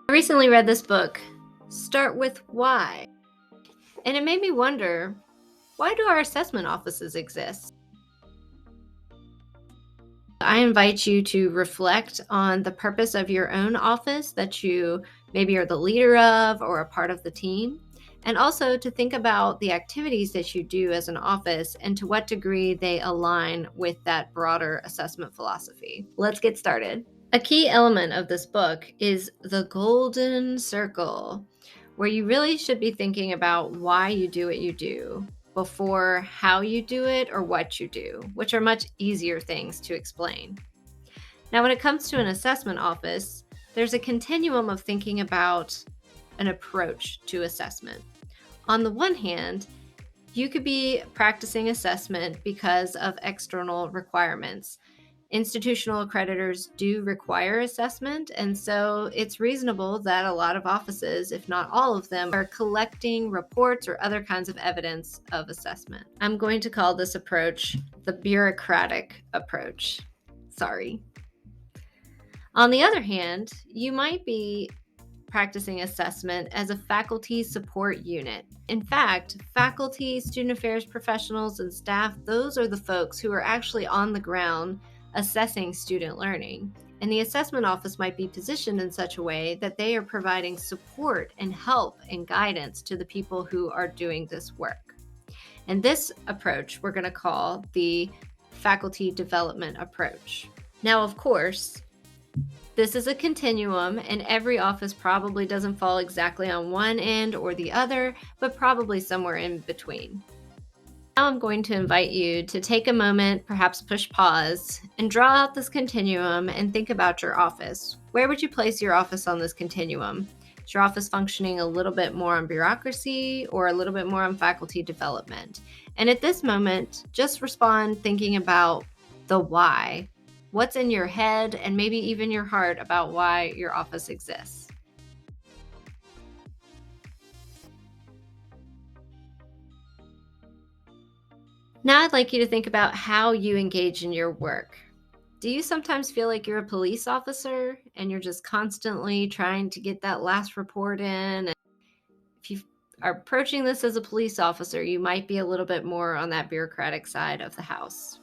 I recently read this book, Start with Why, and it made me wonder, why do our assessment offices exist? I invite you to reflect on the purpose of your own office that you maybe are the leader of or a part of the team, and also to think about the activities that you do as an office and to what degree they align with that broader assessment philosophy. Let's get started. A key element of this book is the golden circle, where you really should be thinking about why you do what you do before how you do it or what you do, which are much easier things to explain. Now, when it comes to an assessment office, there's a continuum of thinking about an approach to assessment. On the one hand, you could be practicing assessment because of external requirements. Institutional accreditors do require assessment, and so it's reasonable that a lot of offices, if not all of them, are collecting reports or other kinds of evidence of assessment. I'm going to call this approach the bureaucratic approach. Sorry. On the other hand, you might be practicing assessment as a faculty support unit. In fact, faculty, student affairs professionals, and staff, those are the folks who are actually on the ground assessing student learning. And the assessment office might be positioned in such a way that they are providing support and help and guidance to the people who are doing this work. And this approach we're going to call the faculty development approach. Now, of course, this is a continuum, and every office probably doesn't fall exactly on one end or the other, but probably somewhere in between. Now I'm going to invite you to take a moment, perhaps push pause, and draw out this continuum and think about your office. Where would you place your office on this continuum? Is your office functioning a little bit more on bureaucracy or a little bit more on faculty development? And at this moment, just respond thinking about the why. What's in your head and maybe even your heart about why your office exists? Now I'd like you to think about how you engage in your work. Do you sometimes feel like you're a police officer and you're just constantly trying to get that last report in? And if you are approaching this as a police officer, you might be a little bit more on that bureaucratic side of the house.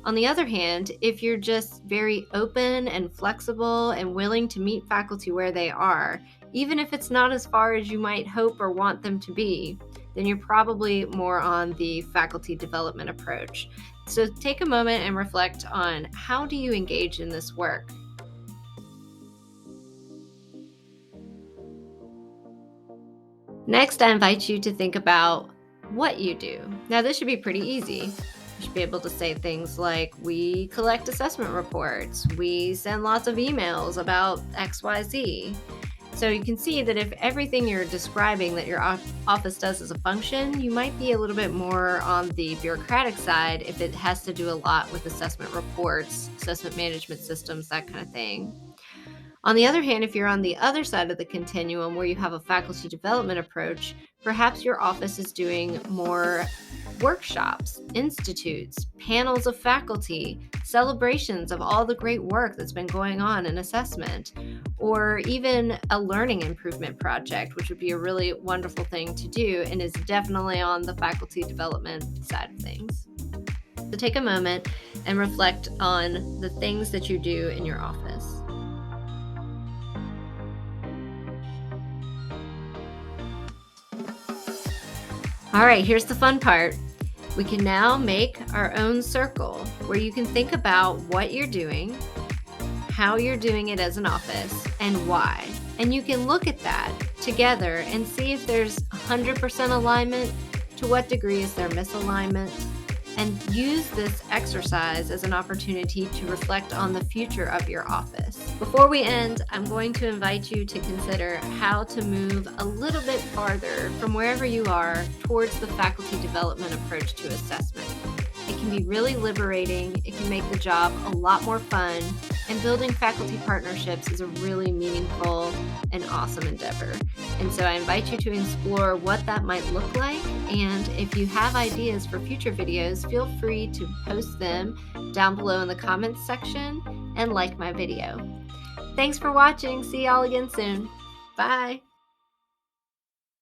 On the other hand, if you're just very open and flexible and willing to meet faculty where they are, even if it's not as far as you might hope or want them to be, then you're probably more on the faculty development approach. So take a moment and reflect on, how do you engage in this work? Next, I invite you to think about what you do. Now, this should be pretty easy. You should be able to say things like, we collect assessment reports, we send lots of emails about XYZ. So you can see that if everything you're describing that your office does as a function, you might be a little bit more on the bureaucratic side if it has to do a lot with assessment reports, assessment management systems, that kind of thing. On the other hand, if you're on the other side of the continuum where you have a faculty development approach, perhaps your office is doing more workshops, institutes, panels of faculty, celebrations of all the great work that's been going on in assessment, or even a learning improvement project, which would be a really wonderful thing to do and is definitely on the faculty development side of things. So take a moment and reflect on the things that you do in your office. All right, here's the fun part. We can now make our own circle where you can think about what you're doing, how you're doing it as an office, and why. And you can look at that together and see if there's 100% alignment, to what degree is there misalignment, and use this exercise as an opportunity to reflect on the future of your office. Before we end, I'm going to invite you to consider how to move a little bit farther from wherever you are towards the faculty development approach to assessment. It can be really liberating, it can make the job a lot more fun, and building faculty partnerships is a really meaningful and awesome endeavor. And so I invite you to explore what that might look like, and if you have ideas for future videos, feel free to post them down below in the comments section and like my video. Thanks for watching. See y'all again soon. Bye.